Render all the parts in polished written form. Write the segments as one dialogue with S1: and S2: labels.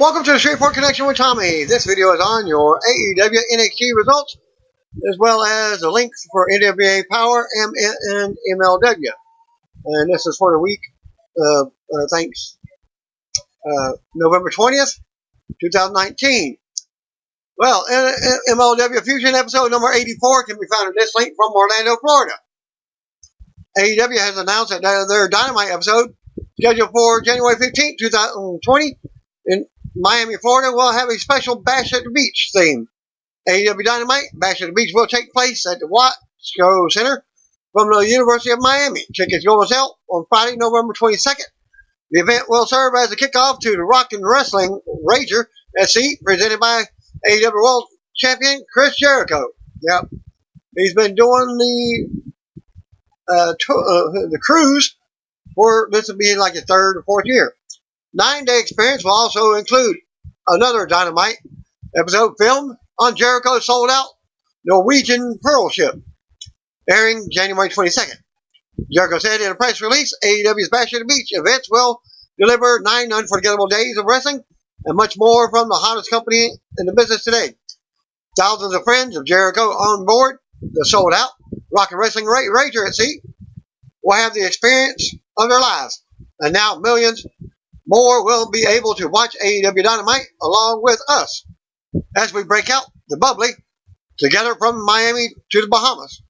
S1: Welcome to the Straightforward Connection with Tommy. This video is on your AEW NXT results, as well as the links for NWA Power and MLW. And this is for the week of, November 20th, 2019. Well, MLW Fusion episode number 84 can be found in this link from Orlando, Florida. AEW has announced that their Dynamite episode, scheduled for January 15th, 2020, in Miami, Florida, will have a special Bash at the Beach theme. AEW Dynamite Bash at the Beach will take place at the Watsco Center from the University of Miami. Tickets go on sale on Friday, November 22nd. The event will serve as a kickoff to the Rock and Wrestling Rager SC, presented by AEW World Champion Chris Jericho. Yep, he's been doing the cruise for this will be like his third or fourth year. 9-day experience will also include another Dynamite episode filmed on Jericho's sold-out Norwegian Pearl ship, airing January 22nd. Jericho said in a press release, AEW's Bash at the Beach events will deliver 9 unforgettable days of wrestling and much more from the hottest company in the business today. Thousands of friends of Jericho on board the sold-out Rock and Wrestling Rager at sea will have the experience of their lives, and now millions more will be able to watch AEW Dynamite along with us as we break out the bubbly together from Miami to the Bahamas.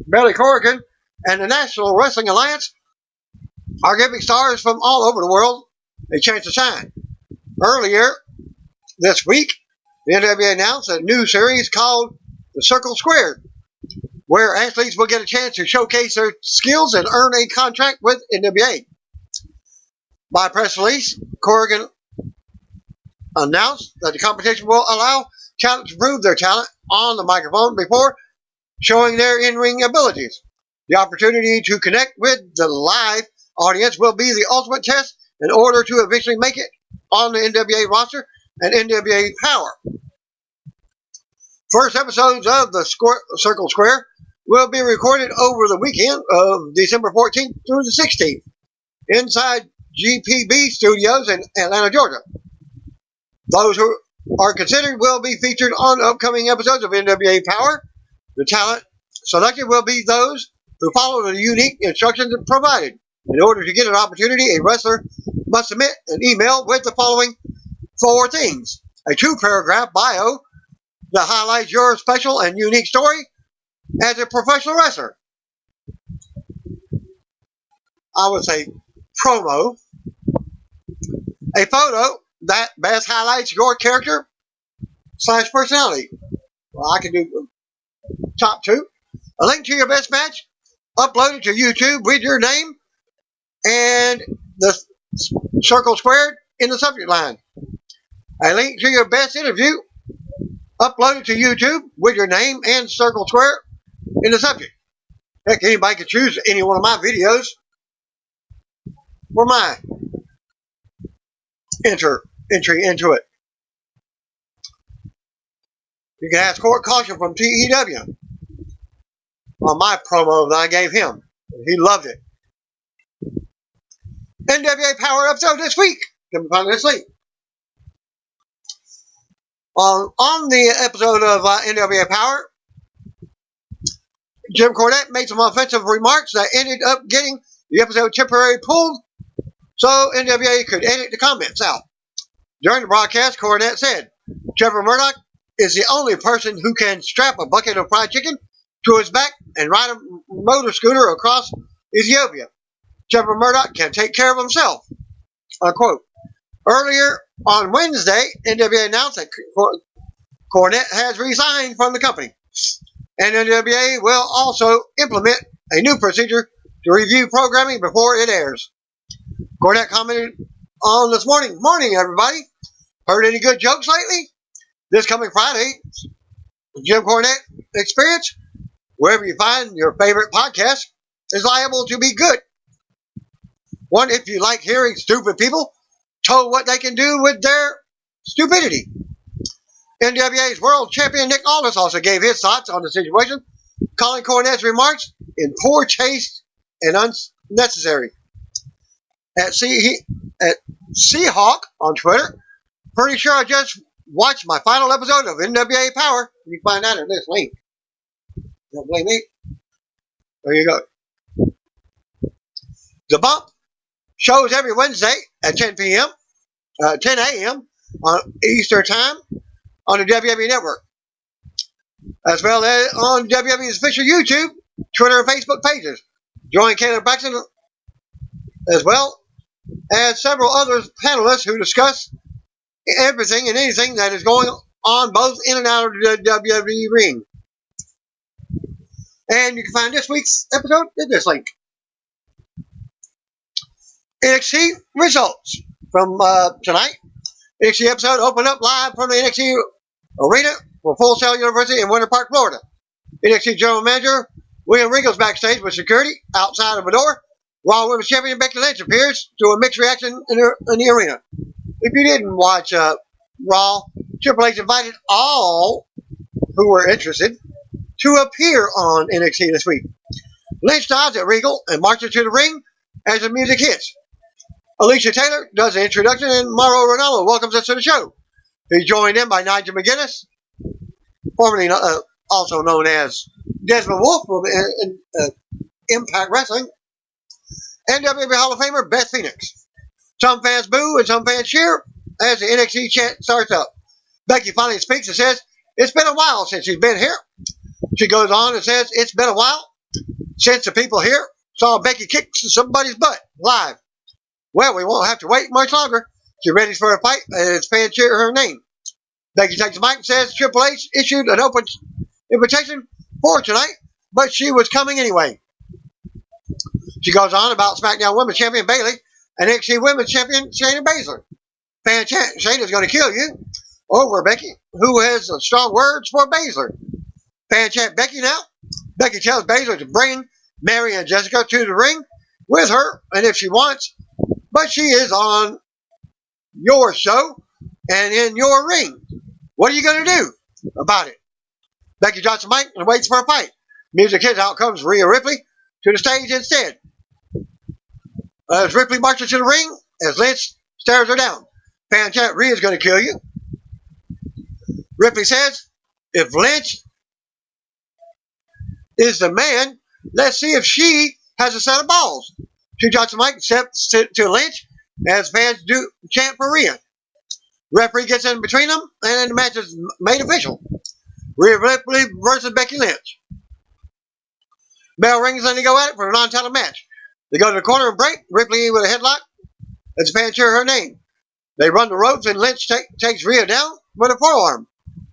S1: Billy Corgan and the National Wrestling Alliance are giving stars from all over the world a chance to shine. Earlier this week, the NWA announced a new series called The Circle Squared, where athletes will get a chance to showcase their skills and earn a contract with NWA. By press release, Corgan announced that the competition will allow talent to prove their talent on the microphone before showing their in-ring abilities. The opportunity to connect with the live audience will be the ultimate test in order to eventually make it on the NWA roster and NWA Power. First episodes of the Circle Square will be recorded over the weekend of December 14th through the 16th inside GPB Studios in Atlanta, Georgia. Those who are considered will be featured on upcoming episodes of NWA Power. The talent selected will be those who follow the unique instructions provided. In order to get an opportunity, a wrestler must submit an email with the following 4 things: a 2-paragraph bio that highlights your special and unique story as a professional wrestler. I would say promo. A photo that best highlights your character / personality. Well, I can do top 2. A link to your best match uploaded to YouTube with your name and the circle squared in the subject line. A link to your best interview uploaded to YouTube with your name and circle square in the subject. Heck, anybody could choose any one of my videos for my entry into it. You can ask court caution from TEW on my promo that I gave him. He loved it. NWA Power episode this week. Can be found this link. On the episode of NWA Power, Jim Cornette made some offensive remarks that ended up getting the episode temporarily pulled so NWA could edit the comments out. During the broadcast, Cornette said, Trevor Murdoch is the only person who can strap a bucket of fried chicken to his back and ride a motor scooter across Ethiopia. Trevor Murdoch can take care of himself. Unquote. Earlier on Wednesday, NWA announced that Cornette has resigned from the company, and NWA will also implement a new procedure to review programming before it airs. Cornette commented on this morning, everybody. Heard any good jokes lately? This coming Friday, Jim Cornette Experience, wherever you find your favorite podcast, is liable to be good. One, if you like hearing stupid people told what they can do with their stupidity. NWA's world champion Nick Aldis also gave his thoughts on the situation, calling Cornette's remarks in poor taste and unnecessary. At Seahawk on Twitter, Pretty sure I just watched my final episode of NWA Power. You can find that in this link. Don't blame me. There you go. The Bump shows every Wednesday at 10 p.m., 10 a.m. on Eastern Time on the WWE Network, as well as on WWE's official YouTube, Twitter, and Facebook pages. Join Caleb Braxton as well as several other panelists who discuss everything and anything that is going on both in and out of the WWE ring. And you can find this week's episode in this link. NXT results from tonight. NXT episode opened up live from the NXT Arena for Full Sail University in Winter Park, Florida. NXT General Manager William Regal's backstage with security outside of a door. Raw Women's Champion Becky Lynch appears to a mixed reaction in the arena. If you didn't watch Raw, Triple H invited all who were interested to appear on NXT this week. Lynch dives at Regal and marches to the ring as the music hits. Alicia Taylor does the introduction, and Mauro Ranallo welcomes us to the show. He's joined in by Nigel McGuinness, formerly also known as Desmond Wolfe from Impact Wrestling, and WWE Hall of Famer Beth Phoenix. Some fans boo and some fans cheer as the NXT chant starts up. Becky finally speaks and says, "It's been a while since she's been here." She goes on and says, "It's been a while since the people here saw Becky kick somebody's butt live. Well, we won't have to wait much longer. She's ready for a fight as fans cheer her name." Becky takes the mic and says Triple H issued an open invitation for tonight, but she was coming anyway. She goes on about SmackDown Women's Champion Bayley and NXT Women's Champion Shayna Baszler. Fan chant, "Shayna's going to kill you," over Becky, who has strong words for Baszler. Fan chant, "Becky now." Becky tells Baszler to bring Mary and Jessica to the ring with her, and if she wants, but she is on your show and in your ring. What are you going to do about it? Becky drops the mic and waits for a fight. Music hits, out comes Rhea Ripley to the stage instead. As Ripley marches to the ring, as Lynch stares her down. Fan chant, "Rhea's going to kill you." Ripley says, "If Lynch is the man, let's see if she has a set of balls." She drops the mic and steps to Lynch as fans do chant for Rhea. Referee gets in between them, and then the match is made official. Rhea Ripley versus Becky Lynch. Bell rings and they go at it for a non-title match. They go to the corner and break. Ripley with a headlock as the fans cheer her name. They run the ropes and Lynch takes Rhea down with a forearm.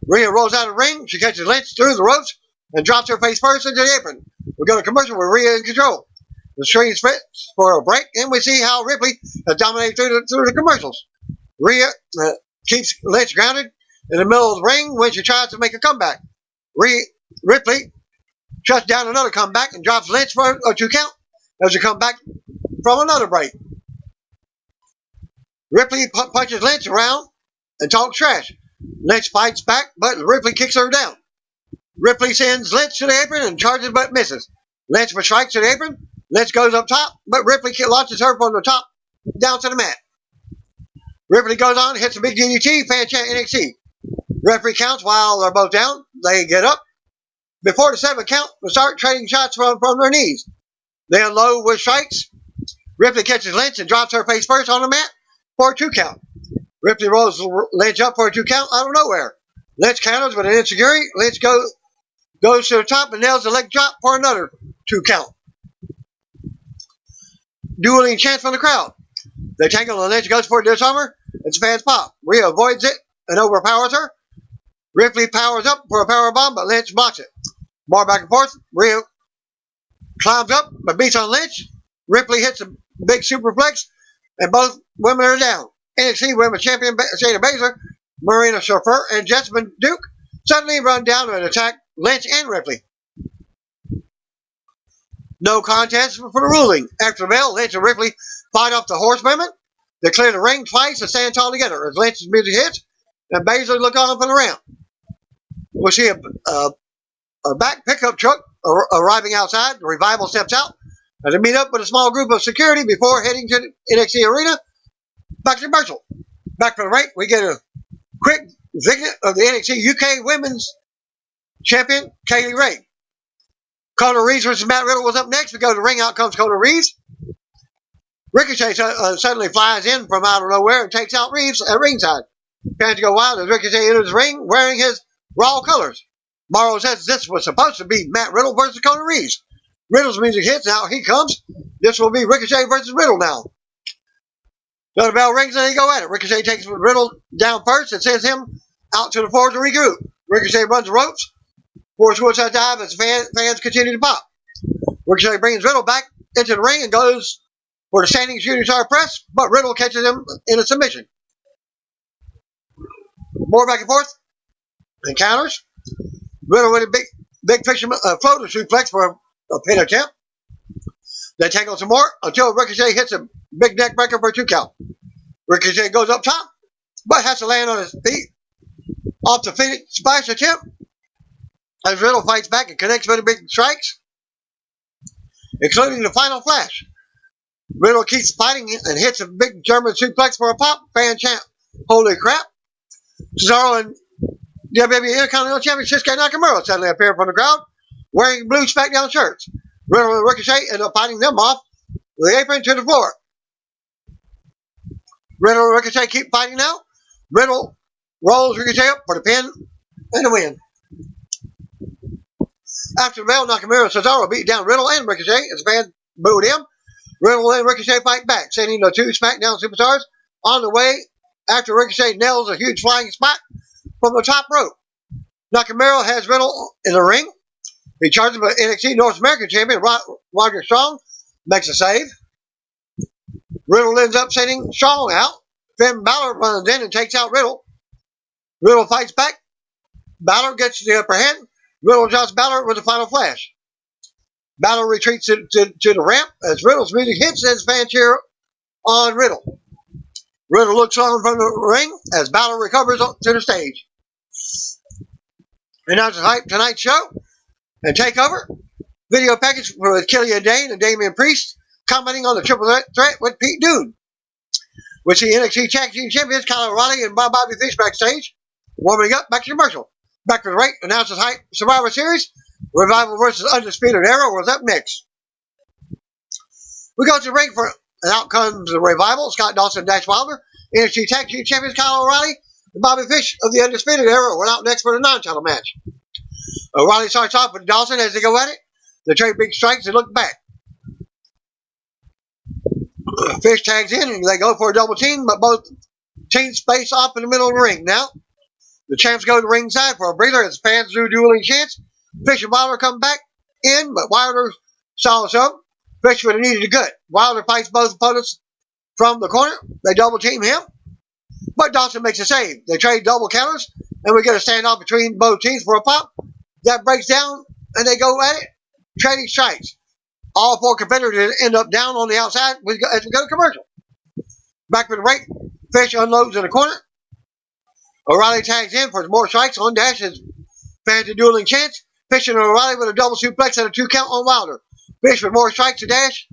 S1: Rhea rolls out of the ring. She catches Lynch through the ropes and drops her face first into the apron. We go to commercial with Rhea in control. The screen splits for a break, and we see how Ripley has dominated through the commercials. Rhea keeps Lynch grounded in the middle of the ring when she tries to make a comeback. Ripley shuts down another comeback and drops Lynch for a 2 count as she comes back from another break. Ripley punches Lynch around and talks trash. Lynch fights back, but Ripley kicks her down. Ripley sends Lynch to the apron and charges but misses. Lynch strikes to the apron. Lynch goes up top, but Ripley launches her from the top down to the mat. Ripley goes on, hits a big DDT, fan chant NXT. Referee counts while they're both down. They get up. Before the 7 count, they start trading shots from their knees. They unload with strikes. Ripley catches Lynch and drops her face first on the mat for a 2 count. Ripley rolls Lynch up for a 2 count out of nowhere. Lynch counters with an enziguri. Lynch goes to the top and nails the leg drop for another 2 count. Dueling chants from the crowd. They tangle and Lynch goes for a disarmer, and fans pop. Rhea avoids it and overpowers her. Ripley powers up for a power bomb, but Lynch blocks it. More back and forth. Rhea climbs up, but beats on Lynch. Ripley hits a big superplex, and both women are down. NXT Women's Champion Shayna Baszler, Marina Shafir, and Jessamine Duke suddenly run down and attack Lynch and Ripley. No contest for the ruling. After the bell, Lynch and Ripley fight off the horsewomen. They clear the ring twice and stand tall together as Lynch's music hits and Baszler look on from the ramp. We see a back pickup truck arriving outside. The Revival steps out and they meet up with a small group of security before heading to the NXT arena. Back to commercial. Back from the break, we get a quick victory of the NXT UK Women's Champion, Kaylee Ray. Connor Reeves versus Matt Riddle was up next. We go to the ring. Out comes Connor Reeves. Ricochet suddenly flies in from out of nowhere and takes out Reeves at ringside. Fans go wild as Ricochet enters the ring wearing his Raw colors. Morrow says this was supposed to be Matt Riddle versus Connor Reeves. Riddle's music hits. Now he comes. This will be Ricochet versus Riddle now. So the bell rings and they go at it. Ricochet takes Riddle down first and sends him out to the floor to regroup. Ricochet runs the ropes. Force suicide dive as fans continue to pop. Ricochet brings Riddle back into the ring and goes for the standing shooting star press, but Riddle catches him in a submission. More back and forth. Encounters. Riddle with a big fisherman floater suplex for a pin attempt. They tangle some more until Ricochet hits a big neck breaker for a 2 count. Ricochet goes up top, but has to land on his feet off the Phoenix splash attempt. As Riddle fights back and connects with the big strikes, including the final flash. Riddle keeps fighting and hits a big German suplex for a pop. Fan chant, holy crap. Cesaro and WWE Intercontinental Champion Shinsuke Nakamura suddenly appear from the crowd wearing blue SmackDown shirts. Riddle and Ricochet end up fighting them off with the apron to the floor. Riddle and Ricochet keep fighting now. Riddle rolls Ricochet up for the pin and the win. After the bell, Nakamura and Cesaro beat down Riddle and Ricochet as fans booed him. Riddle and Ricochet fight back, sending the 2 SmackDown superstars on the way after Ricochet nails a huge flying spot from the top rope. Nakamura has Riddle in the ring. He charges the NXT North American Champion, Roger Strong, makes a save. Riddle ends up sending Strong out. Finn Balor runs in and takes out Riddle. Riddle fights back. Balor gets the upper hand. Riddle drops Balor with the final flash. Balor retreats to the ramp as Riddle's music hits and fans cheer on Riddle. Riddle looks on from the ring as Balor recovers to the stage. And that's tonight's show and takeover. Video package with Killian Dane and Damian Priest commenting on the triple threat with Pete Dunne. We see NXT Tag Team Champions Kyle O'Reilly and Bobby Fish backstage, warming up. Back to commercial. Back to the right, announces Hype Survivor Series. Revival versus Undisputed Era was up next. We go to the ring for, and out comes the Revival. Scott Dawson and Dash Wilder. NXT Tag Team Champions Kyle O'Reilly and Bobby Fish of the Undisputed Era were out next for the non-title match. O'Reilly starts off with Dawson as they go at it. They trade big strikes and look back. Fish tags in and they go for a double team, but both teams face off in the middle of the ring. Now, the champs go to ringside for a breather as fans do dueling chants. Fish and Wilder come back in, but Wilder stalls up. Fish would have needed a gut. Wilder fights both opponents from the corner. They double team him, but Dawson makes a save. They trade double counters, and we get a standoff between both teams for a pop. That breaks down, and they go at it, trading strikes. All 4 competitors end up down on the outside as we go to commercial. Back for the break, Fish unloads in the corner. O'Reilly tags in for more strikes on Dash as fans are dueling chants. Fish and O'Reilly with a double suplex and a 2 count on Wilder. Fish with more strikes to Dash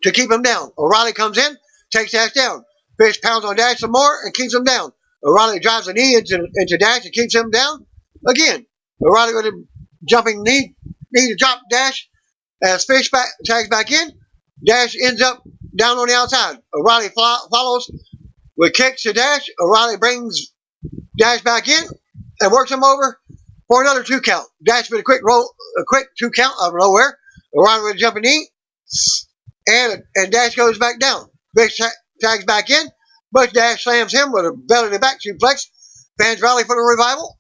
S1: to keep him down. O'Reilly comes in, takes Dash down. Fish pounds on Dash some more and keeps him down. O'Reilly drives a knee into Dash and keeps him down again. O'Reilly with a jumping knee to drop Dash as Fish tags back in. Dash ends up down on the outside. O'Reilly follows with kicks to Dash. O'Reilly brings Dash back in and works him over for another 2 count. Dash with a quick 2 count out of nowhere. O'Reilly with a jumping knee. And Dash goes back down. Fish tags back in, but Dash slams him with a belly to back suplex. Fans rally for the Revival.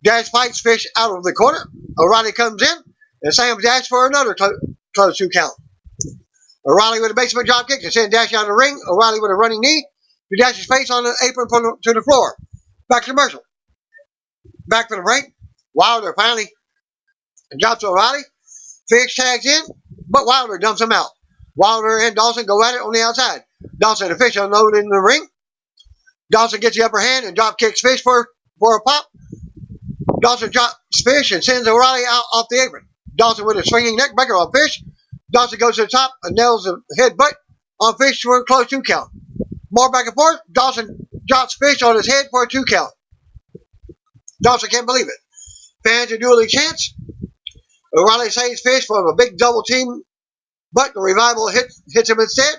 S1: Dash fights Fish out of the corner. O'Reilly comes in and slams Dash for another close 2 count. O'Reilly with a basement drop kick to send Dash out of the ring. O'Reilly with a running knee to Dash's face on the apron to the floor. Back to commercial. Back for the break. Wilder finally drops O'Reilly. Fish tags in, but Wilder dumps him out. Wilder and Dawson go at it on the outside. Dawson and Fish unload in the ring. Dawson gets the upper hand and drop kicks Fish for a pop. Dawson drops Fish and sends O'Reilly out off the apron. Dawson with a swinging neck breaker on Fish. Dawson goes to the top and nails the headbutt on Fish for a close 2 count. More back and forth. Dawson drops Fish on his head for a 2 count. Dawson can't believe it. Fans are dueling chants. O'Reilly saves Fish from a big double team, but the revival hits him instead.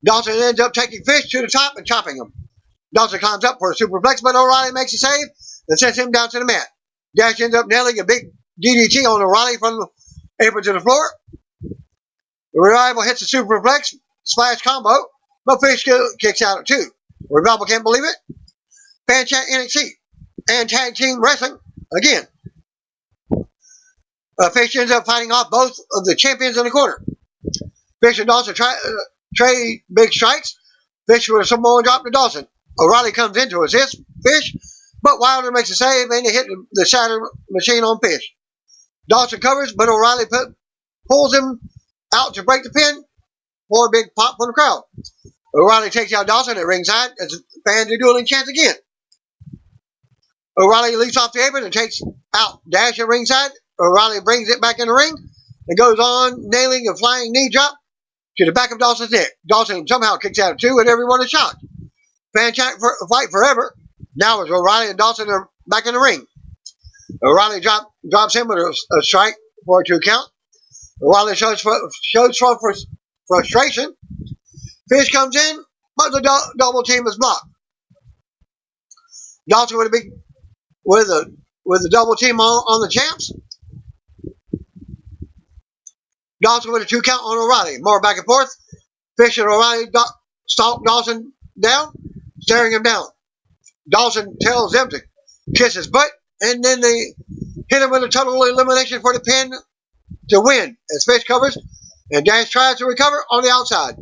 S1: Dawson ends up taking Fish to the top and chopping him. Dawson climbs up for a superplex, but O'Reilly makes a save and sends him down to the mat. Dash ends up nailing a big DDT on O'Reilly from the apron to the floor. The revival hits the superplex splash combo, but Fish kicks out at 2. Revival can't believe it. Fan chant NXT and tag team wrestling again. Fish ends up fighting off both of the champions in the corner. Fish and Dawson trade big strikes. Fish with a Samoan drop to Dawson. O'Reilly comes in to assist Fish, but Wilder makes a save and they hit the shatter machine on Fish. Dawson covers, but O'Reilly pulls him out to break the pin for a big pop from the crowd. O'Reilly takes out Dawson at ringside as the fans are dueling chants again. O'Reilly leaps off the apron and takes out Dash at ringside. O'Reilly brings it back in the ring and goes on nailing a flying knee drop to the back of Dawson's neck. Dawson somehow kicks out at 2 and everyone is shocked. Fan chant fight forever. Now as O'Reilly and Dawson are back in the ring. O'Reilly drops him with a strike for a 2 count. O'Reilly shows frustration. Fish comes in, but the double team is blocked. Dawson with a double team on the champs. Dawson with a 2 count on O'Reilly. More back and forth. Fish and O'Reilly stomp Dawson down, staring him down. Dawson tells them to kiss his butt, and then they hit him with a total elimination for the pin to win. As Fish covers, and Dash tries to recover on the outside.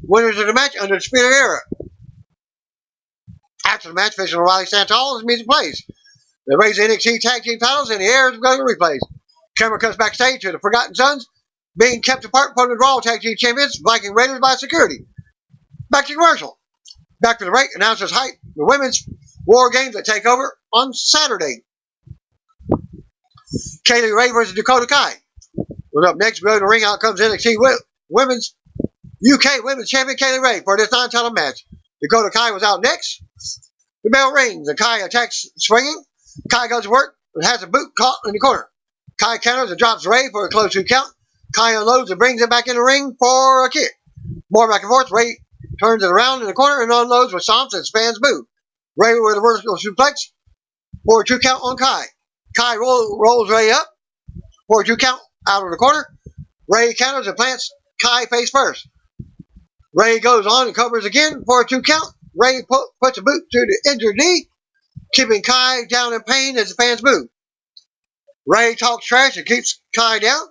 S1: Winners of the match under the Speeder Era. After the match, Fish and O'Reilly stand tall as music plays. They raise the NXT tag team titles in the air as going replays. Camera comes backstage to the Forgotten Sons being kept apart from the Raw tag team champions, Viking Raiders by security. Back to commercial. Back to the break. Announcers hype the women's War Games that take over on Saturday. Kaylee Ray versus Dakota Kai. We're up next. We go to the ring. Out comes NXT Women's UK Women's Champion Kaylee Ray for this non-title match. Dakota Kai was out next. The bell rings and Kai attacks swinging. Kai goes to work and has a boot caught in the corner. Kai counters and drops Ray for a close 2 count. Kai unloads and brings it back in the ring for a kick. More back and forth. Ray turns it around in the corner and unloads with stomps and fans boo. Ray with a vertical suplex for a 2 count on Kai. Kai rolls Ray up for a 2 count out of the corner. Ray counters and plants Kai face first. Ray goes on and covers again for a 2 count. Ray puts a boot to the injured knee, keeping Kai down in pain as the fans boo. Ray talks trash and keeps Kai down,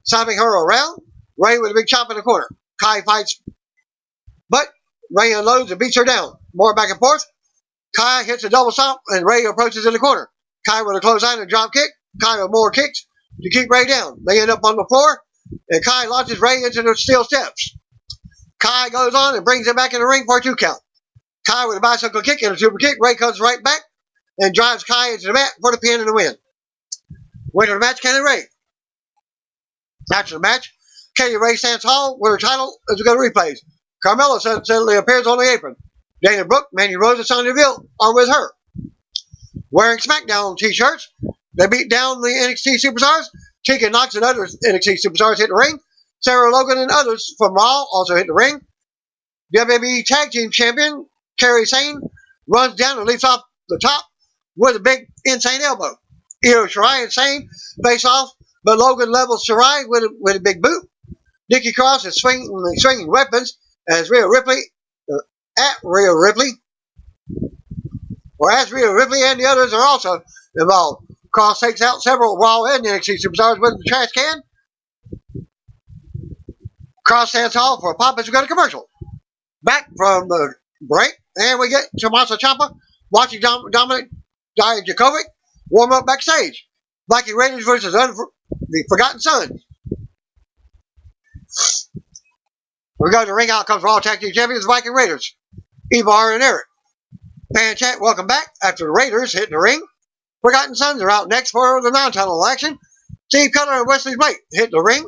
S1: slapping her around. Ray with a big chop in the corner. Kai fights, but Ray unloads and beats her down. More back and forth. Kai hits a double stomp and Ray approaches in the corner. Kai with a clothesline and drop kick. Kai with more kicks to keep Ray down. They end up on the floor and Kai launches Ray into the steel steps. Kai goes on and brings him back in the ring for a 2 count. Kai with a bicycle kick and a super kick. Ray comes right back and drives Kai into the mat for the pin and the win. Winner of the match, Kaylee Ray. After the match, Kaylee Ray stands tall with her title as we go to replays. Carmella suddenly appears on the apron. Dana Brooke, Mandy Rose, and Sonya Deville are with her. Wearing SmackDown t-shirts, they beat down the NXT superstars. Tegan Knox and other NXT superstars hit the ring. Sarah Logan and others from Raw also hit the ring. WWE Tag Team Champion Kairi Sane runs down and leaps off the top with a big insane elbow. Io Shirai and Sane face off, but Logan levels Shirai with a big boot. Nikki Cross is swinging weapons as Rhea Ripley and the others are also involved. Cross takes out several Raw and NXT superstars with the trash can. Cross stands tall for a pop as we go to commercial. Back from the break, and we get Tommaso Ciampa watching Dominic Dijakovic warm up backstage. Viking Raiders versus the Forgotten Sons. We go to the ring. Out comes Raw Tag Team Champions, Viking Raiders, Ivar and Eric. Fan chat, welcome back after the Raiders hit the ring. Forgotten Sons are out next for the non-title action. Steve Cutler and Wesley Blake hit the ring,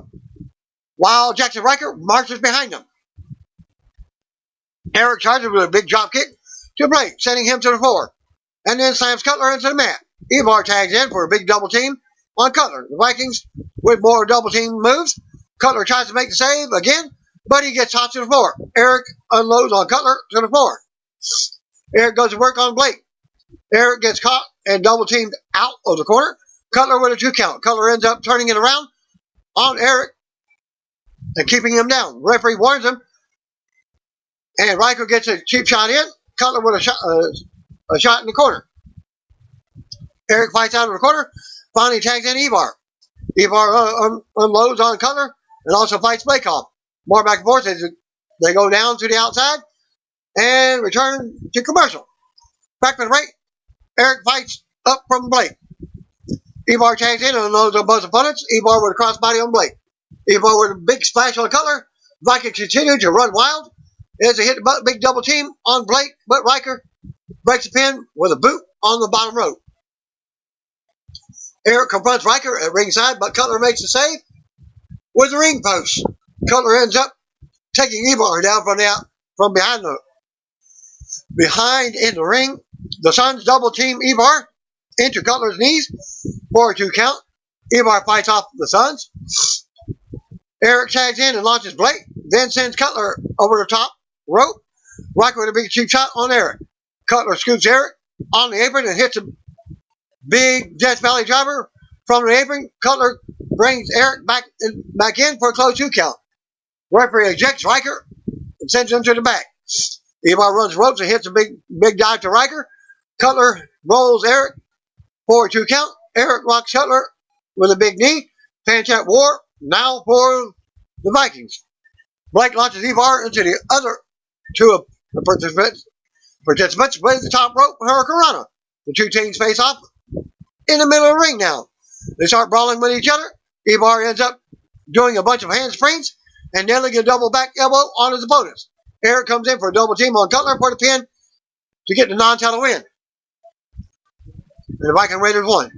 S1: while Jackson Riker marches behind them. Eric charges with a big drop kick to Blake, sending him to the floor, and then slams Cutler into the mat. Ivar tags in for a big double team on Cutler. The Vikings with more double team moves. Cutler tries to make the save again, but he gets tossed to the floor. Eric unloads on Cutler to the floor. Eric goes to work on Blake. Eric gets caught and double teamed out of the corner. Cutler with a 2 count. Cutler ends up turning it around on Eric and keeping him down. Referee warns him, and Riker gets a cheap shot in. Cutler with a shot in the corner. Eric fights out of the corner. Finally tags in Ivar. Ivar unloads on Cutler and also fights Blake off. More back and forth as they go down to the outside and return to commercial. Back to the break. Eric fights up from Blake. Ivar tags in and unloads on both opponents. Ivar with a crossbody on Blake. Ivar with a big splash on Cutler. Vikings continue to run wild as they hit the big double team on Blake, but Riker breaks the pin with a boot on the bottom rope. Eric confronts Riker at ringside, but Cutler makes the save with the ring post. Cutler ends up taking Ivar down from behind in the ring. The Suns double team Ivar into Cutler's knees for a 2 count. Ivar fights off the Suns. Eric tags in and launches Blake, then sends Cutler over the top rope. Riker with a big cheap shot on Eric. Cutler scoops Eric on the apron and hits a big Death Valley driver from the apron. Cutler brings Eric back in for a close 2 count. Referee ejects Riker and sends him to the back. Ivar runs ropes and hits a big dive to Riker. Cutler rolls Eric for a 2 count. Eric rocks Cutler with a big knee. Panchat War now for the Vikings. Blake launches Ivar into the other 2 participants with the top rope Hurricanrana. The 2 teams face off in the middle of the ring now. They start brawling with each other. Ivar ends up doing a bunch of handsprings and nailing a double back elbow on his opponents. Eric comes in for a double team on Cutler for the pin to get the non-title win. And the Viking Raiders won.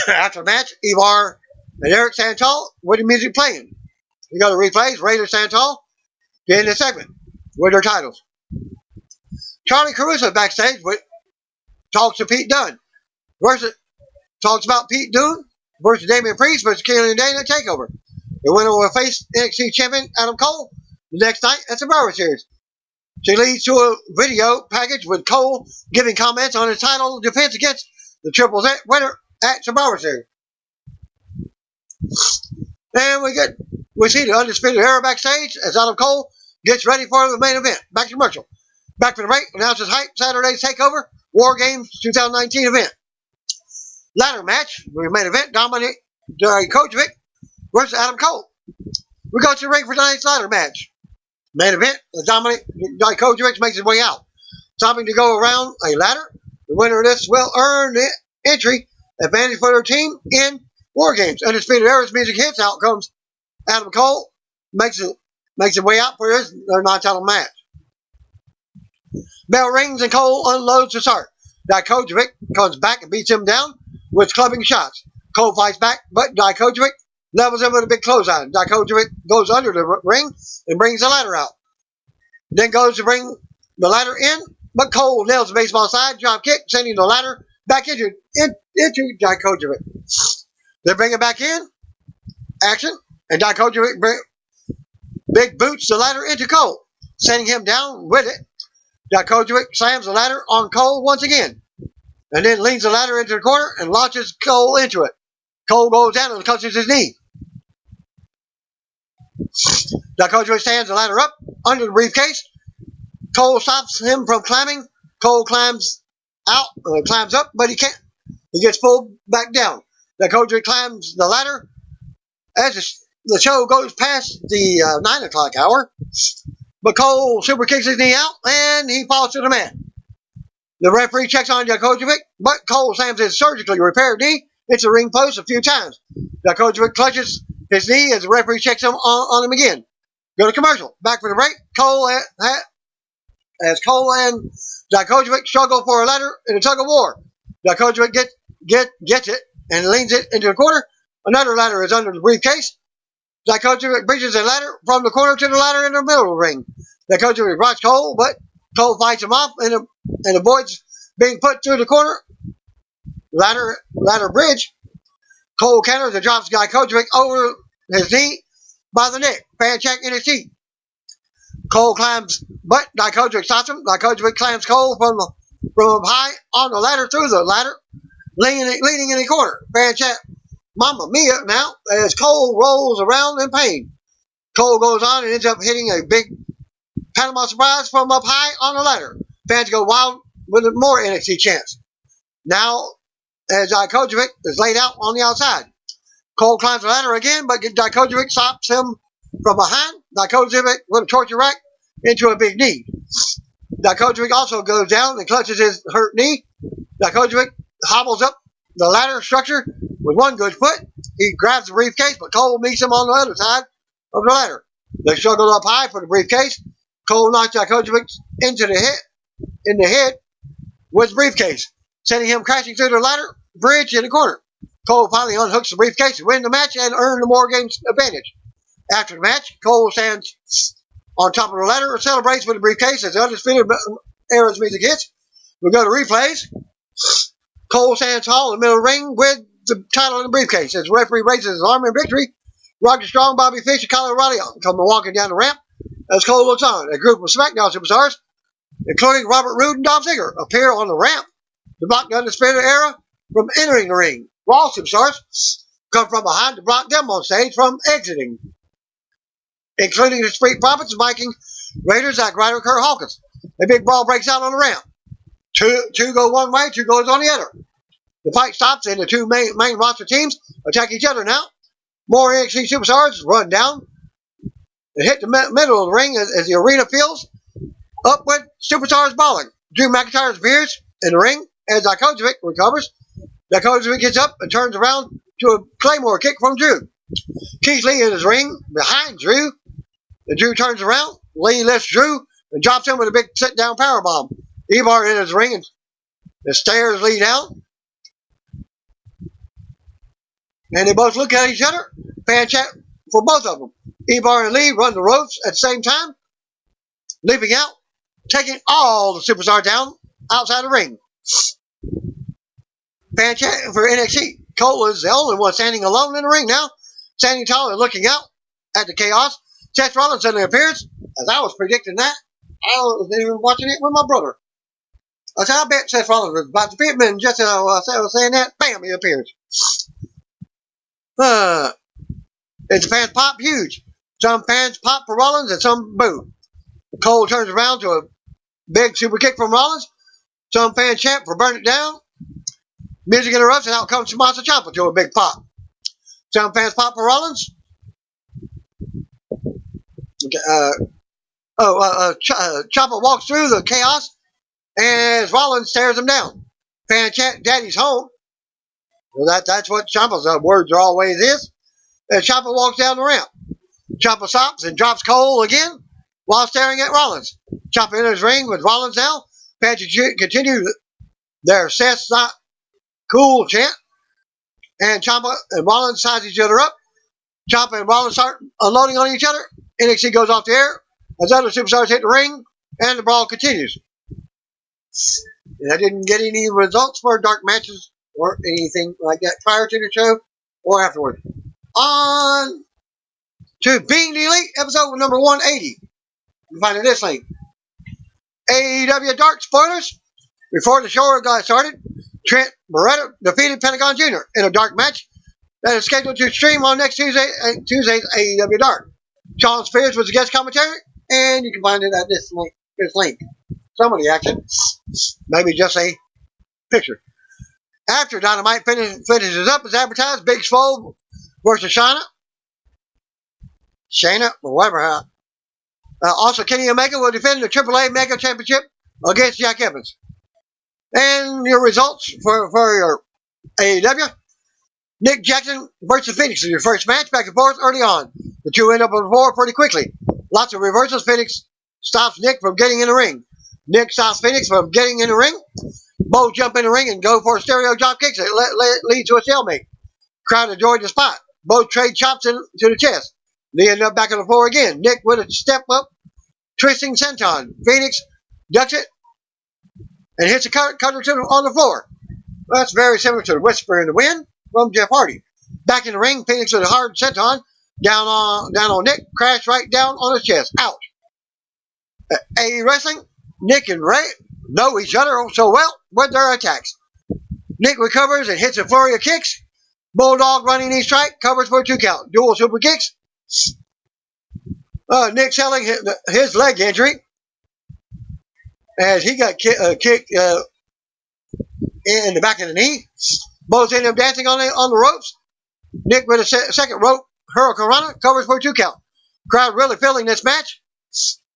S1: After the match, Ivar and Eric stand tall with the music playing. You go to replays, Raiders stand tall to end the segment with their titles. Charlie Caruso backstage talks to Pete Dunne. Talks about Pete Dunne versus Damian Priest versus Killian Dane at TakeOver. The winner will face NXT champion Adam Cole the next night at Survivor Series. She leads to a video package with Cole giving comments on his title defense against the Triple Z winner at Survivor Series. And we see the Undisputed Era backstage as Adam Cole gets ready for the main event. Back to commercial. Back to the break. Announces Hype Saturday's TakeOver War Games 2019 event. Ladder match. The main event. Dominic Dijakovic versus Adam Cole. We go to the ring for tonight's ladder match. Main event. Dominic Dijakovic makes his way out. Stopping to go around a ladder. The winner of this will earn the entry advantage for their team in War Games. Undisputed Era's music hits. Out comes Adam Cole. Makes his way out for their non-title match. Bell rings and Cole unloads to start. Dijakovic comes back and beats him down with clubbing shots. Cole fights back, but Dijakovic levels him with a big clothesline. Dijakovic goes under the ring and brings the ladder out. Then goes to bring the ladder in, but Cole nails the baseball side drop kick, sending the ladder back into Dijakovic. They bring it back in. Action. And Dijakovic big boots the ladder into Cole, sending him down with it. Dijakovic slams the ladder on Cole once again, and then leans the ladder into the corner and launches Cole into it. Cole goes down and clutches his knee. Dijakovic stands the ladder up under the briefcase. Cole stops him from climbing. Cole climbs up, but he can't. He gets pulled back down. Dijakovic climbs the ladder as the show goes past the 9 o'clock hour. But Cole super kicks his knee out, and he falls to the mat. The referee checks on Dijakovic, but Cole slams his surgically repaired knee into the ring post a few times. Dijakovic clutches his knee as the referee checks him on him again. Go to commercial. Back for the break. Cole and Dijakovic struggle for a ladder in a tug of war. Dijakovic gets it and leans it into the corner. Another ladder is under the briefcase. Dijakovic bridges a ladder from the corner to the ladder in the middle of the ring. Dijakovic rocks Cole, but Cole fights him off and avoids being put through the corner ladder bridge. Cole counters and drops Dijakovic over his knee by the neck. Fan check in his seat. Cole climbs, but Dijakovic stops him. Dijakovic climbs Cole from high on the ladder through the ladder, leaning in the corner. Fan check. Mamma mia now as Cole rolls around in pain. Cole goes on and ends up hitting a big Panama surprise from up high on the ladder. Fans go wild with more NXT chants. Now, as Dijakovic is laid out on the outside. Cole climbs the ladder again, but Dijakovic stops him from behind. Dijakovic with a torture rack into a big knee. Dijakovic also goes down and clutches his hurt knee. Dijakovic hobbles up the ladder structure with one good foot. He grabs the briefcase, but Cole meets him on the other side of the ladder. They struggle up high for the briefcase. Cole knocks Dijakovic in the head with the briefcase, sending him crashing through the ladder bridge in the corner. Cole finally unhooks the briefcase to win the match and earn the more games advantage. After the match, Cole stands on top of the ladder and celebrates with the briefcase as the Undisputed Era's music hits. We go to replays. Cole stands tall in the middle of the ring with the title in the briefcase. As the referee raises his arm in victory, Roger Strong, Bobby Fish, and Kyle O'Reilly come walking down the ramp as Cole looks on. A group of SmackDown superstars, including Robert Roode and Dolph Ziggler, appear on the ramp to block the Undisputed Era from entering the ring. Raw superstars come from behind to block them on stage from exiting, including the Street Profits, Viking Raiders, Zack Ryder, and Kurt Hawkins. A big brawl breaks out on the ramp. Two go one way, two goes on the other. The fight stops and the two main roster teams attack each other now. More NXT superstars run down and hit the middle of the ring as the arena fills up with superstars brawling. Drew McIntyre appears in the ring as Dijakovic recovers. Dijakovic gets up and turns around to a Claymore kick from Drew. Keith Lee in his ring behind Drew. And Drew turns around. Lee lifts Drew and drops him with a big sit-down powerbomb. Ivar in his ring and the stairs lead out. And they both look at each other. Fan chat for both of them. Ivar and Lee run the ropes at the same time, leaping out, taking all the superstars down outside the ring. Fan chat for NXT. Cole is the only one standing alone in the ring now, standing tall and looking out at the chaos. Seth Rollins suddenly appears, as I was predicting that. I was even watching it with my brother. I said, I bet Seth Rollins was about to beat me, and just as I was saying that, bam, he appears. The fans pop huge. Some fans pop for Rollins and some boo. Cole turns around to a big super kick from Rollins. Some fans chant for Burn It Down. Music interrupts and out comes Tommaso Ciampa to a big pop. Some fans pop for Rollins. Ciampa walks through the chaos as Rollins stares him down. Fan chant, Daddy's home. Well, that's what Ciampa's words are always is. As Ciampa walks down the ramp, Ciampa stops and drops Cole again while staring at Rollins. Ciampa enters the ring with Rollins now. Fans continue their Seth's not cool chant. And Ciampa and Rollins size each other up. Ciampa and Rollins start unloading on each other. NXT goes off the air as other superstars hit the ring, and the brawl continues. And I didn't get any results for dark matches or anything like that prior to the show or afterward. On to Being the Elite, episode number 180. You can find it in this link. AEW Dark spoilers. Before the show got started, Trent Beretta defeated Pentagon Jr. in a dark match that is scheduled to stream on next Tuesday's AEW Dark. Sean Spears was a guest commentary, and you can find it at this link. Some of the action, maybe just a picture. After Dynamite finishes up as advertised, Big Swole versus Shayna, or whatever. Also, Kenny Omega will defend the AAA Mega Championship against Jack Evans. And your results for your AEW. Nick Jackson versus Phoenix is your first match, back and forth early on. The two end up on the floor pretty quickly. Lots of reversals. Phoenix stops Nick from getting in the ring. Nick stops Phoenix from getting in the ring. Both jump in the ring and go for stereo drop kicks that lead to a stalemate. Crowd enjoyed the spot. Both trade chops to the chest. They end up back on the floor again. Nick with a step up, twisting senton. Phoenix ducks it, and hits the cutter on the floor. That's very similar to the whisper in the wind from Jeff Hardy. Back in the ring, Phoenix with a hard senton down on Nick, crashed right down on his chest. Ouch. AE Wrestling, Nick and Ray know each other so well with their attacks. Nick recovers and hits a flurry of kicks. Bulldog running knee strike, covers for a 2 count. Dual super kicks. Nick selling his leg injury as he got kicked in the back of the knee. Both end up dancing on the ropes. Nick with a second rope Hurricane Rana covers for a 2 count. Crowd really feeling this match.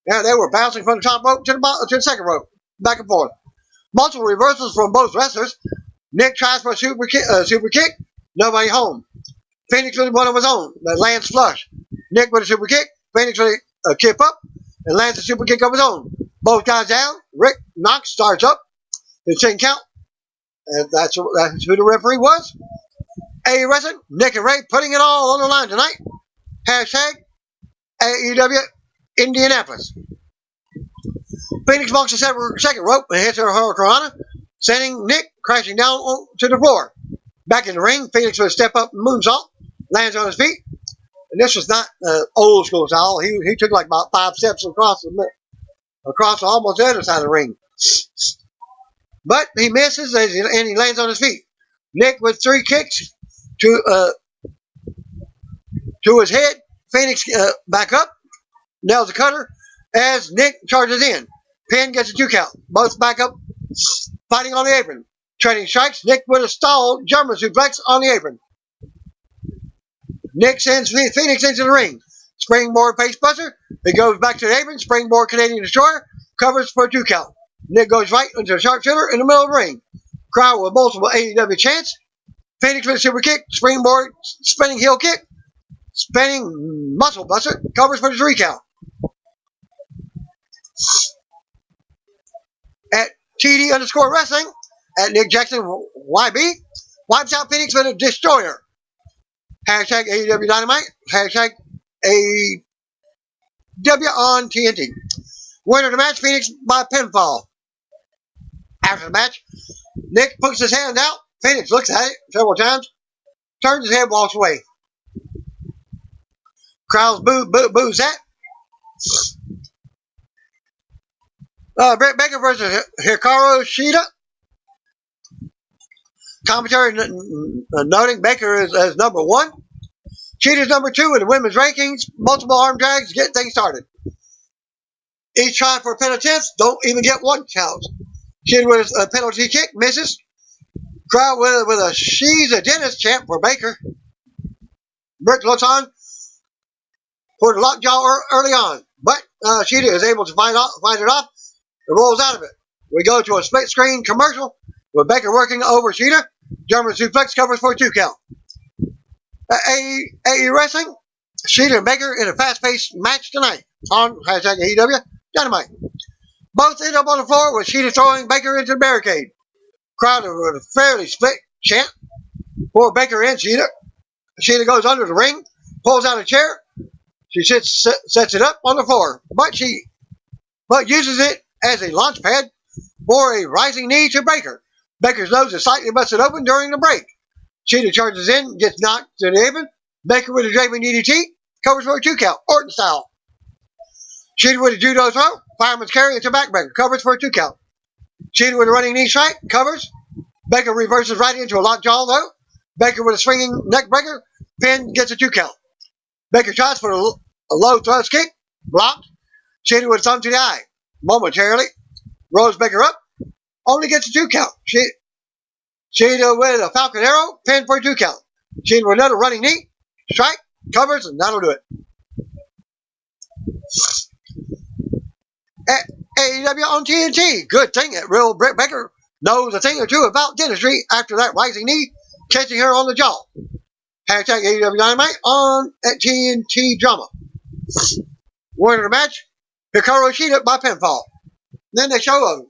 S1: Yeah, they were bouncing from the top rope to the second rope, back and forth. Multiple reversals from both wrestlers. Nick tries for a super kick. Nobody home. Phoenix with one of his own that lands flush. Nick with a super kick. Phoenix with a kip up and lands a super kick of his own. Both guys down. Rick Knox starts up. The 10 count. And that's who the referee was. AE Wrestling, Nick and Ray putting it all on the line tonight. Hashtag AEW Indianapolis. Phoenix walks the second rope and hits her Hurricane, sending Nick crashing down to the floor. Back in the ring, Phoenix with a step up moonsault, lands on his feet. And this was not old school style. He took like about 5 steps across almost the other side of the ring. But he misses and he lands on his feet. Nick with 3 kicks to his head. Phoenix back up, nails the cutter as Nick charges in. Pin gets a 2 count. Both back up, fighting on the apron. Trading strikes. Nick with a stalled German suplex on the apron. Nick sends Phoenix into the ring. Springboard facebuster. He goes back to the apron. Springboard Canadian Destroyer. Covers for a 2 count. Nick goes right into the sharpshooter in the middle of the ring. Crowd with multiple AEW chants. Phoenix with a super kick. Springboard spinning heel kick. Spinning muscle buster. Covers for the 3 count. At TD_Wrestling. At Nick Jackson YB. Wipes out Phoenix with a Destroyer. Hashtag AEW Dynamite. Hashtag AEW on TNT. Winner of the match, Phoenix by pinfall. After the match, Nick puts his hand out. Phoenix looks at it several times. Turns his head, walks away. Crowds boos that. Britt Baker versus Hikaru Shida. Commentary noting Baker as number 1. Shida's number 2 in the women's rankings. Multiple arm drags to get things started. Each try for penalty attempts don't even get 1 count. Shida with a penalty kick misses. Crowd with a she's a dentist chant for Baker. Britt looks on for the lockjaw early on, but Shida is able to fight it off and rolls out of it. We go to a split screen commercial with Baker working over Shida. German suplex covers for a 2 count. AE Wrestling, Shida and Baker in a fast-paced match tonight on hashtag AEW Dynamite. Both end up on the floor with Shida throwing Baker into the barricade. Crowd with a fairly split chant for Baker and Shida. Shida goes under the ring, pulls out a chair. She sets it up on the floor, but uses it as a launch pad for a rising knee to Baker. Baker's nose is slightly busted open during the break. Shida charges in, gets knocked to the apron. Baker with a draping DDT, covers for a 2 count, Orton style. Shida with a judo throw, fireman's carry into backbreaker, covers for a 2 count. Shida with a running knee strike, covers. Baker reverses right into a lockjaw though. Baker with a swinging neck breaker, pin gets a 2 count. Baker tries for a low thrust kick, blocked. Shida with a thumb to the eye, momentarily. Rolls Baker up, only gets a 2 count. Shida with a Falcon Arrow, pin for a 2 count. Shida with another running knee, strike, covers, and that'll do it. At AEW on TNT, good thing that real Britt Baker knows a thing or two about dentistry after that rising knee catching her on the jaw. Hashtag AEW Dynamite on at TNT Drama. Winner of the match, Hikaru Shida by pinfall. Then they show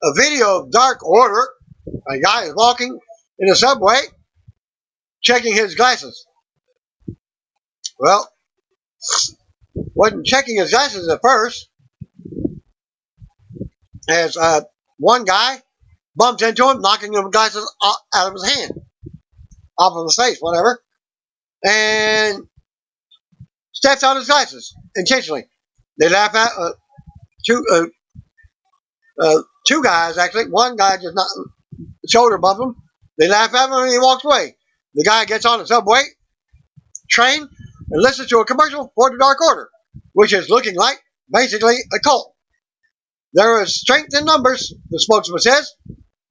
S1: a video of Dark Order. A guy is walking in the subway, checking his glasses. Well, wasn't checking his glasses at first. as one guy bumps into him, knocking the glasses out of his hand, off of his face, whatever, and steps on his glasses intentionally. They laugh at two guys, actually. One guy just not shoulder bump him. They laugh at him and he walks away. The guy gets on the subway train and listens to a commercial for the Dark Order, which is looking like basically a cult. There is strength in numbers, the spokesman says.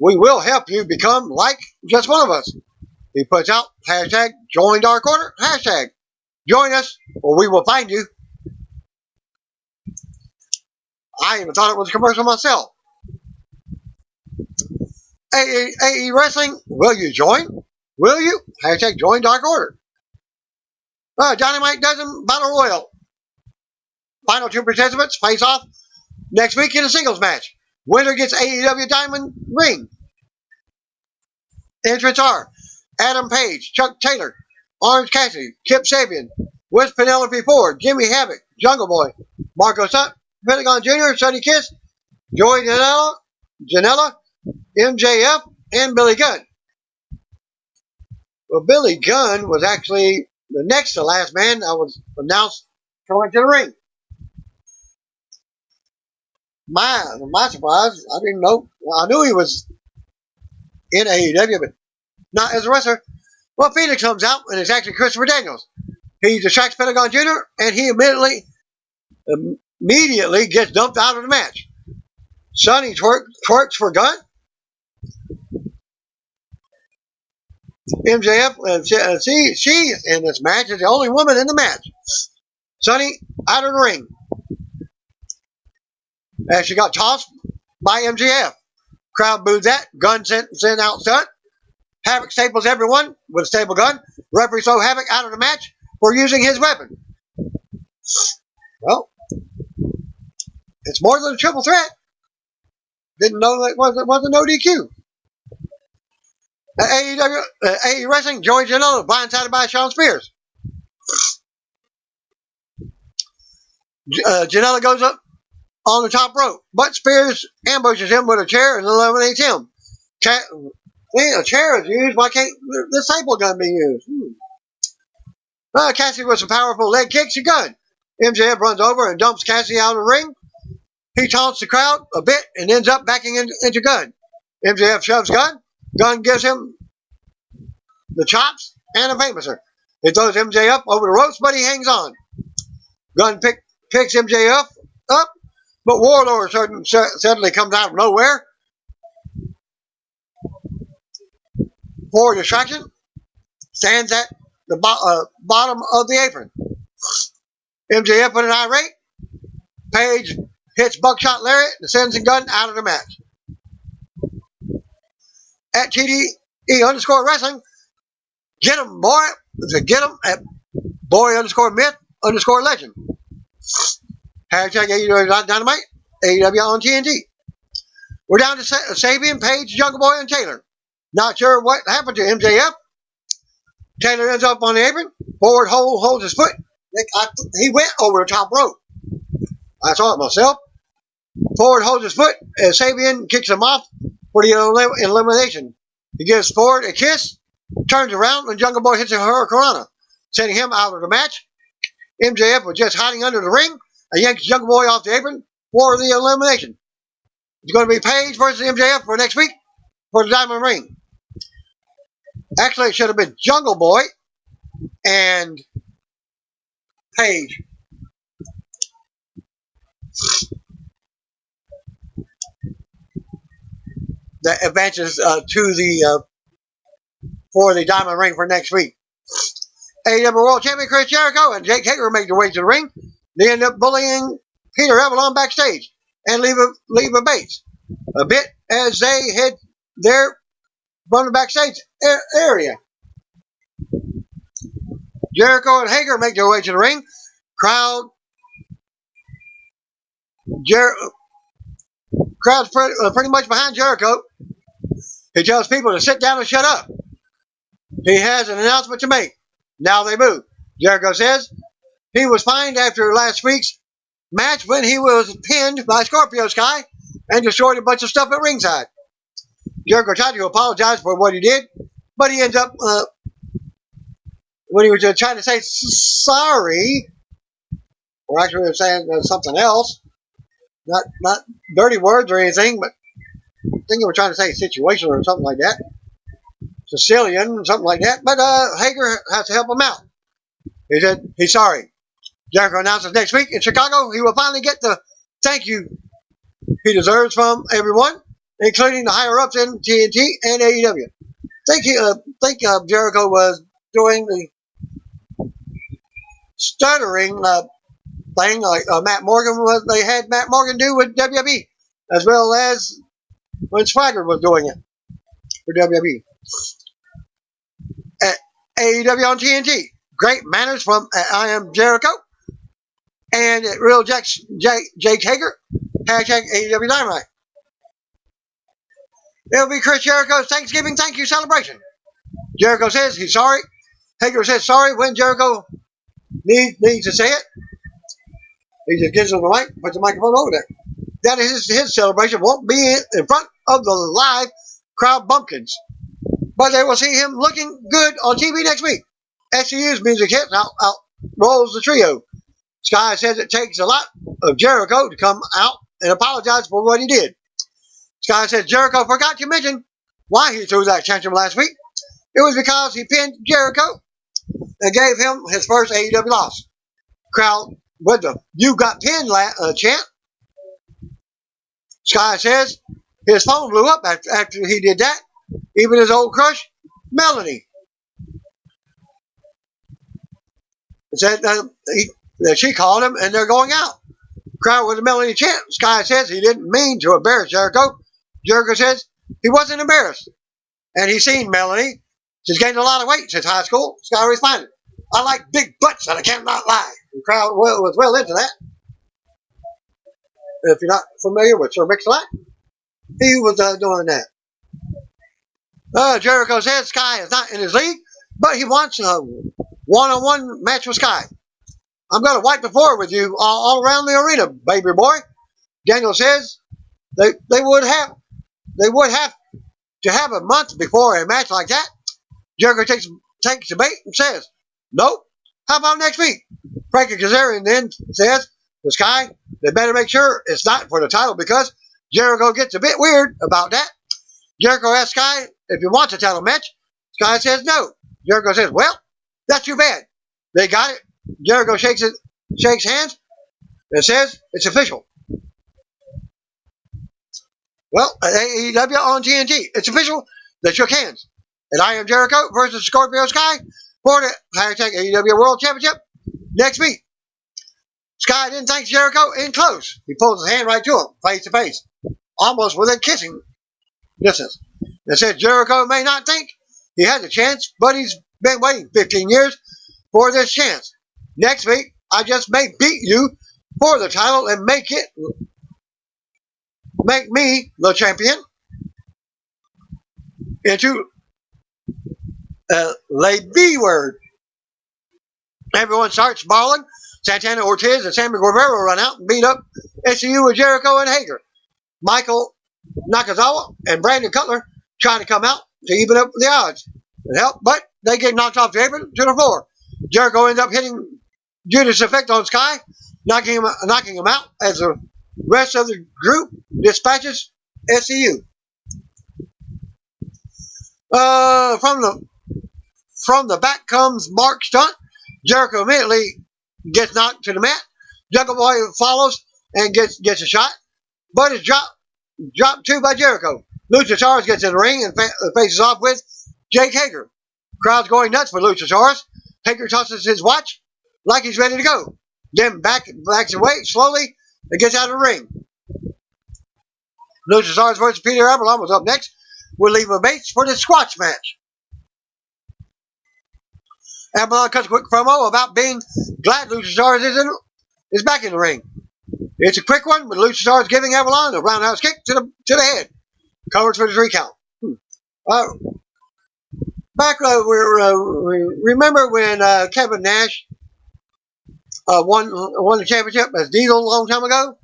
S1: We will help you become like just one of us. He puts out hashtag join Dark Order, hashtag join us or we will find you. I even thought it was a commercial myself. AE Wrestling, will you join? Will you? Hashtag join Dark Order. Dynamite doesn't Battle Royal. Final two participants face off next week in a singles match. Winner gets AEW Diamond Ring. Entrants are Adam Page, Chuck Taylor, Orange Cassidy, Kip Sabian, West Penelope Ford, Jimmy Havoc, Jungle Boy, Marco Stunt, Pentagon Jr., Sonny Kiss, Joey Janela, MJF, and Billy Gunn. Well, Billy Gunn was actually the next to last man that was announced coming to the ring. My surprise, I didn't know. I knew he was in AEW, but not as a wrestler. Well, Phoenix comes out, and it's actually Christopher Daniels. He distracts Pentagon Jr., and he immediately gets dumped out of the match. Sonny twerks for Gunn. MJF, she in this match is the only woman in the match. Sonny out of the ring. As she got tossed by MJF. Crowd boos that. Gunn sent out Stunt. Havoc staples everyone with a staple gun. Referee throw Havoc out of the match for using his weapon. Well, it's more than a triple threat. Didn't know that was no DQ. AE Wrestling, Joey Janela blindsided by Shawn Spears. Janela goes up on the top rope, but Spears ambushes him with a chair and eliminates him. A chair is used. Why can't the staple gun be used? Cassidy with some powerful leg kicks and Gunn. MJF runs over and dumps Cassidy out of the ring. He taunts the crowd a bit and ends up backing into Gunn. MJF shoves Gunn. Gunn gives him the chops and a famouser. He throws MJF over the ropes, but he hangs on. Gunn picks MJF up, but Warlord suddenly comes out of nowhere for a distraction. Stands at the bottom of the apron. MJF with an irate. Page hits Buckshot Lariat and sends Gunn out of the match. At TDE_wrestling, get him, boy. Get him at boy_myth_legend. Hashtag AEW Dynamite, AEW on TNT. We're down to Sabian, Page, Jungle Boy, and Taylor. Not sure what happened to MJF. Taylor ends up on the apron. Forward holds his foot. He went over the top rope. I saw it myself. Forward holds his foot as Sabian kicks him off for the elimination. He gives Ford a kiss, turns around, and Jungle Boy hits a Hurricanrana, sending him out of the match. MJF was just hiding under the ring and yanks Jungle Boy off the apron for the elimination. It's going to be Page versus MJF for next week for the Diamond Ring. Actually, it should have been Jungle Boy and Page. That advances for the Diamond Ring for next week. AEW World Champion Chris Jericho and Jake Hager make their way to the ring. They end up bullying Peter Avalon backstage and Leva Bates a bit as they head there from the backstage area. Jericho and Hager make their way to the ring. Crowd's pretty much behind Jericho. He tells people to sit down and shut up. He has an announcement to make. Now they move. Jericho says he was fined after last week's match when he was pinned by Scorpio Sky and destroyed a bunch of stuff at ringside. Jericho tried to apologize for what he did, but he ends up, when he was trying to say sorry, or actually saying something else, not dirty words or anything, but I think they were trying to say situational or something like that. Sicilian, something like that. But Hager has to help him out. He said he's sorry. Jericho announces next week in Chicago he will finally get the thank you he deserves from everyone, including the higher-ups in TNT and AEW. Think Jericho was doing the stuttering thing like Matt Morgan was. They had Matt Morgan do with WWE, as well as when Swagger was doing it for WWE. At AEW on TNT, great manners from I Am Jericho and Real Jake Hager. Hashtag AEW Dynamite. It'll be Chris Jericho's Thanksgiving thank you celebration. Jericho says he's sorry. Hager says sorry when Jericho needs to say it. He just gives him the mic, puts the microphone over there. That is his celebration. Won't be in front of the live crowd bumpkins, but they will see him looking good on TV next week. SCU's music hits, out rolls the trio. Sky says it takes a lot of Jericho to come out and apologize for what he did. Sky says Jericho forgot to mention why he threw that tantrum last week. It was because he pinned Jericho and gave him his first AEW loss. Crowd with the "You Got Pinned" chant. Sky says his phone blew up after he did that. Even his old crush, Melanie, said that she called him and they're going out. Crowd with the Melanie chant. Sky says he didn't mean to embarrass Jericho. Jericho says he wasn't embarrassed. And he's seen Melanie. She's gained a lot of weight since high school. Sky responded, I like big butts and I cannot lie. The crowd was well into that. If you're not familiar with Sir Mix-a-Lot, he was doing that. Jericho says Sky is not in his league, but he wants a one-on-one match with Sky. I'm going to wipe the floor with you all around the arena, baby boy. Daniel says they would have to have a month before a match like that. Jericho takes the bait and says, nope. How about next week? Frankie Kazarian then says to Sky, they better make sure it's not for the title because Jericho gets a bit weird about that. Jericho asks Sky if he wants a title match. Sky says no. Jericho says, well, that's too bad. They got it. Jericho shakes hands and says it's official. Well, at AEW on TNT, it's official. They shook hands. And I Am Jericho versus Scorpio Sky for the hashtag AEW World Championship next week. Sky didn't thank Jericho in close. He pulls his hand right to him, face to face, almost within kissing distance. And said Jericho may not think he has a chance, but he's been waiting 15 years for this chance. Next week, I just may beat you for the title and make me the champion into B word. Everyone starts bawling. Santana Ortiz and Sammy Guevara run out and beat up SCU with Jericho and Hager. Michael Nakazawa and Brandon Cutler try to come out to even up the odds and help, but they get knocked off the apron to the floor. Jericho ends up hitting Judas Effect on Sky, knocking him out as the rest of the group dispatches SCU. From the back comes Mark Stunt. Jericho immediately gets knocked to the mat. Jungle Boy follows and gets a shot, but is dropped too by Jericho. Luchasaurus gets in the ring and faces off with Jake Hager. Crowd's going nuts for Luchasaurus. Hager tosses his watch like he's ready to go. Then backs away slowly and gets out of the ring. Luchasaurus versus Peter Avalon was up next. We'll leave a base for the squash match. Avalon cuts a quick promo about being glad Luchasaurus is back in the ring. It's a quick one, with Luchasaurus giving Avalon a roundhouse kick to the head. Covers for the 3 count. Back, we remember when Kevin Nash won the championship as Diesel a long time ago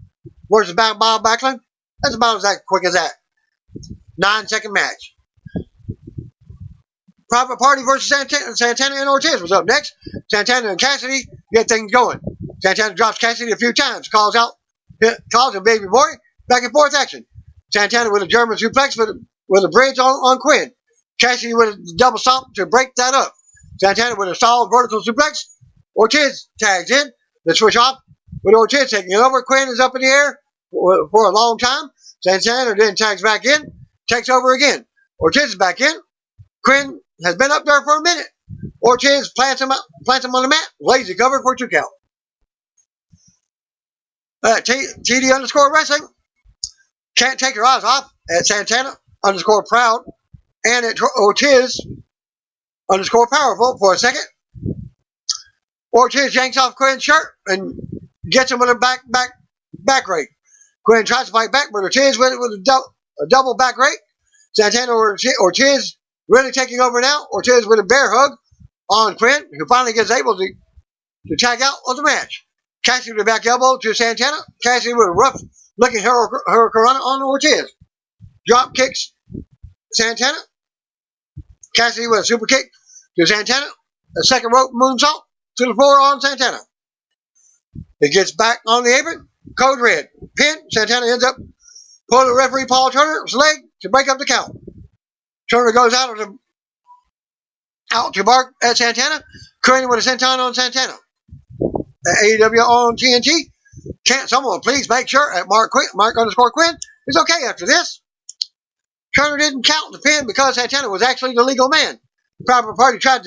S1: versus Bob Backlund? That's about as quick as that. 9-second match. Private Party versus Santana and Ortiz was up next. Santana and Cassidy get things going. Santana drops Cassidy a few times, calls him baby boy, back and forth action. Santana with a German suplex with a bridge on Quinn. Cassidy with a double stomp to break that up. Santana with a solid vertical suplex. Ortiz tags in. The switch off with Ortiz taking it over. Quinn is up in the air for a long time. Santana then tags back in, takes over again. Ortiz is back in. Quinn has been up there for a minute. Ortiz plants him on the mat. Lazy cover for 2 count. TD underscore wrestling can't take her eyes off at Santana underscore proud and at Ortiz underscore powerful for a second. Ortiz yanks off Quinn's shirt and gets him with a back rake. Quinn tries to fight back, but Ortiz with a double back rake. Santana Ortiz really taking over now. Ortiz with a bear hug on Quinn, who finally gets able to tag out of the match. Cassidy with a back elbow to Santana. Cassidy with a rough-looking hurricane on Ortiz. Drop kicks Santana. Cassidy with a super kick to Santana. A second rope moonsault to the floor on Santana. It gets back on the apron. Code red. Pin. Santana ends up pulling the referee Paul Turner's leg to break up the count. Turner goes out to bark at Santana. Curry with a senton on Santana. AEW on TNT. Can't someone please make sure at Mark underscore Quinn is okay after this? Turner didn't count the pin because Santana was actually the legal man. The Private Party tried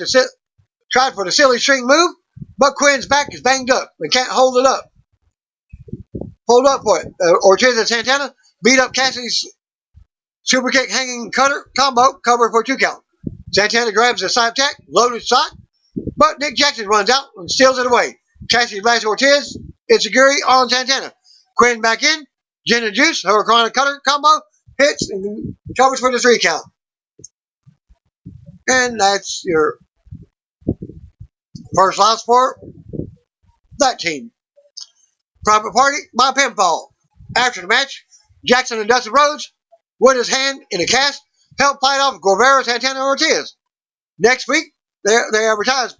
S1: for the silly string move, but Quinn's back is banged up and can't hold it up. Hold up for it. Ortiz and Santana beat up Cassidy's super kick hanging cutter combo cover for 2 count. Santana grabs a side tack, loaded shot, but Nick Jackson runs out and steals it away. Cassidy blasts Ortiz. It's Seguri on Santana. Quinn back in. Gin and Juice, Hurricane cutter combo, hits and covers for the 3 count. And that's your first loss for that team. Private Party by pinfall. After the match, Jackson and Dustin Rhodes, with his hand in a cast, helped fight off Guevara, Santana, and Ortiz. Next week, they advertise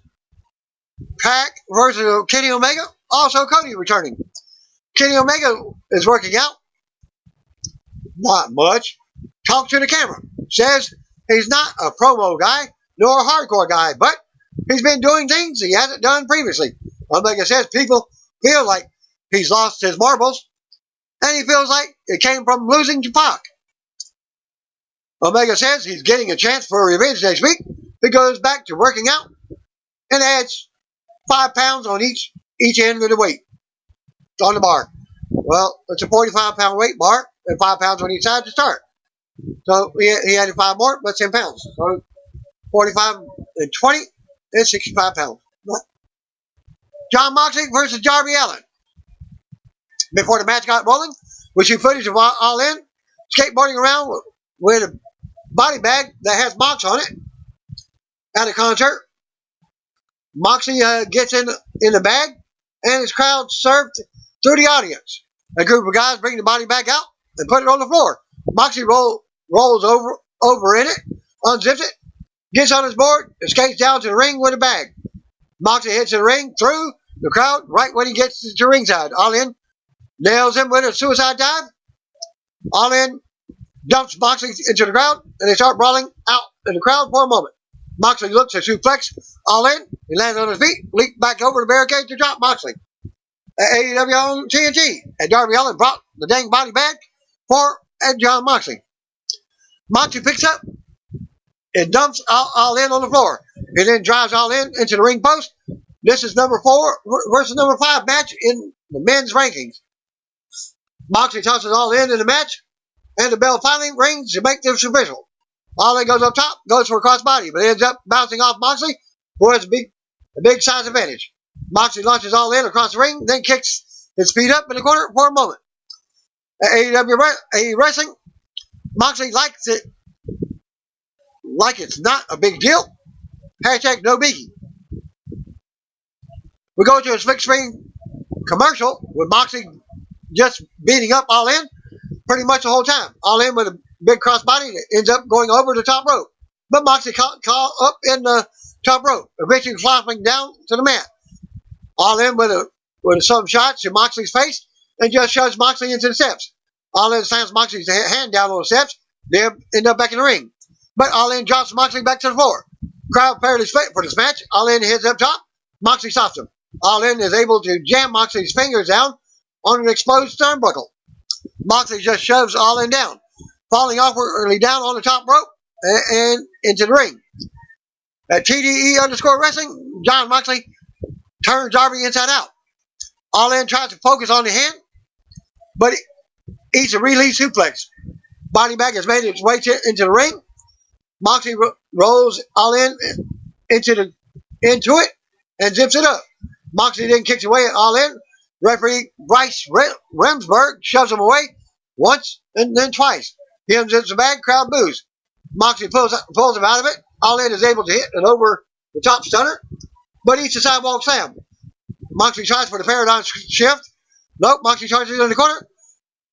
S1: Pac versus Kenny Omega. Also, Cody returning. Kenny Omega is working out. Not much. Talks to the camera. Says he's not a promo guy, nor a hardcore guy, but he's been doing things he hasn't done previously. Omega says people feel like he's lost his marbles, and he feels like it came from losing to Pac. Omega says he's getting a chance for revenge next week. He goes back to working out and adds 5 pounds on each end of the weight on the bar. Well, it's a 45-pound weight bar and 5 pounds on each side to start. So he added 5 more, but 10 pounds. So 45 and 20 is 65 pounds. Jon Moxley versus Darby Allin. Before the match got rolling, we see footage of All In skateboarding around with a body bag that has Mox on it at a concert. Moxley gets in the bag, and his crowd served through the audience. A group of guys bring the body bag out and put it on the floor. Moxley rolls over in it, unzips it, gets on his board, and skates down to the ring with a bag. Moxley hits the ring through the crowd right when he gets to ringside. All In nails him with a suicide dive. All In dumps Moxley into the crowd, and they start brawling out in the crowd for a moment. Moxley looks at suplex All In. He lands on his feet, leaps back over the barricade to drop Moxley. At AEW on TNT, and Darby Allin brought the dang body bag for Jon Moxley. Moxley picks up and dumps All In on the floor. He then drives All In into the ring post. This is number 4 versus number 5 match in the men's rankings. Moxley tosses All In the match, and the bell finally rings to make this official. All In goes up top, goes for a crossbody, but ends up bouncing off Moxley, who has a big size advantage. Moxley launches All In across the ring, then kicks his feet up in the corner for a moment. At AEW Wrestling, Moxley likes it like it's not a big deal. Hashtag no biggie. We go to a split screen commercial with Moxley just beating up All In. pretty much the whole time. All in with a big crossbody that ends up going over the top rope. But Moxley caught up in the top rope, eventually flopping down to the mat. All in with some shots to Moxley's face and just shoves Moxley into the steps. All in slams Moxley's hand down on the steps. They end up back in the ring. But All in drops Moxley back to the floor. Crowd prepared for this match. All in heads up top. Moxley stops him. All in is able to jam Moxley's fingers down on an exposed turnbuckle. Moxley just shoves All in down, falling awkwardly down on the top rope and into the ring. At TDE_wrestling, John Moxley turns Darby inside out. All in tries to focus on the hand, but eats a release suplex. Body bag has made its way into the ring. Moxley rolls All in into it and zips it up. Moxley then kicks away at All in. Referee Bryce Remsburg shoves him away once and then twice. He unzips the bag, crowd boos. Moxley pulls him out of it. All in is able to hit an over the top stunner, but eats a sidewalk slam. Moxley tries for the paradigm shift. Nope, Moxley charges in the corner,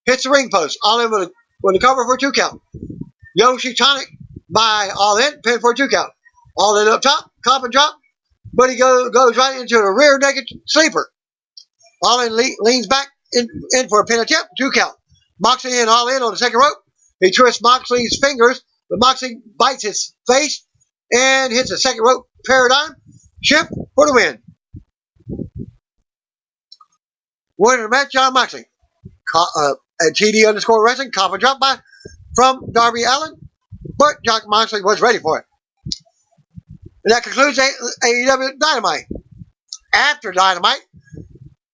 S1: hits the ring post. All in with a cover for a 2 count. Yoshi Tonic by All in, pin for a 2 count. All in up top, cop and drop, but he goes right into a rear naked sleeper. All in leans back in for a pin attempt, 2 count. Moxley and All in on the second rope. He twists Moxley's fingers, but Moxley bites his face and hits a second rope paradigm shift for the win. Winner of the match, John Moxley. At TD_wrestling, cop and drop from Darby Allin, but John Moxley was ready for it. And that concludes AEW Dynamite. After Dynamite,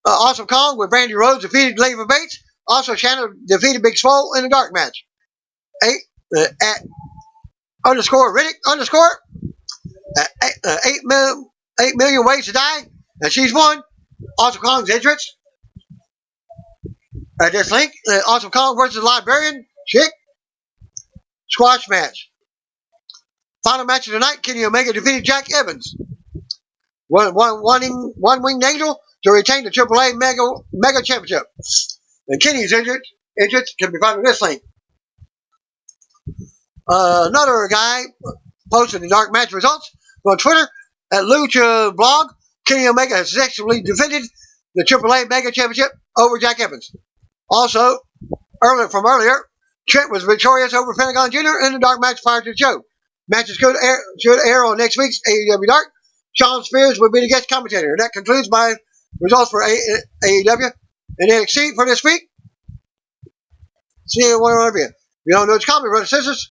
S1: Awesome Kong with Brandy Rhodes defeated Leva Bates. Also, Shannon defeated Big Swole in a dark match. At _Riddick_ 8 million ways to die, and she's won. Awesome Kong's entrance. At this link, Awesome Kong versus Librarian Chick squash match. Final match of the night, Kenny Omega defeated Jack Evans. One winged angel to retain the AAA Mega Championship. And Kenny's entrance can be found in this link. Another guy posted the dark match results on Twitter at Lucha Blog. Kenny Omega has successfully defended the AAA Mega Championship over Jack Evans. Also, earlier, Trent was victorious over Pentagon Jr. in the dark match prior to the show. Matches should air on next week's AEW Dark. Sean Spears will be the guest commentator. And that concludes my results for AEW and NXT for this week. See you one of you. If you don't know it's coming, brothers and sisters.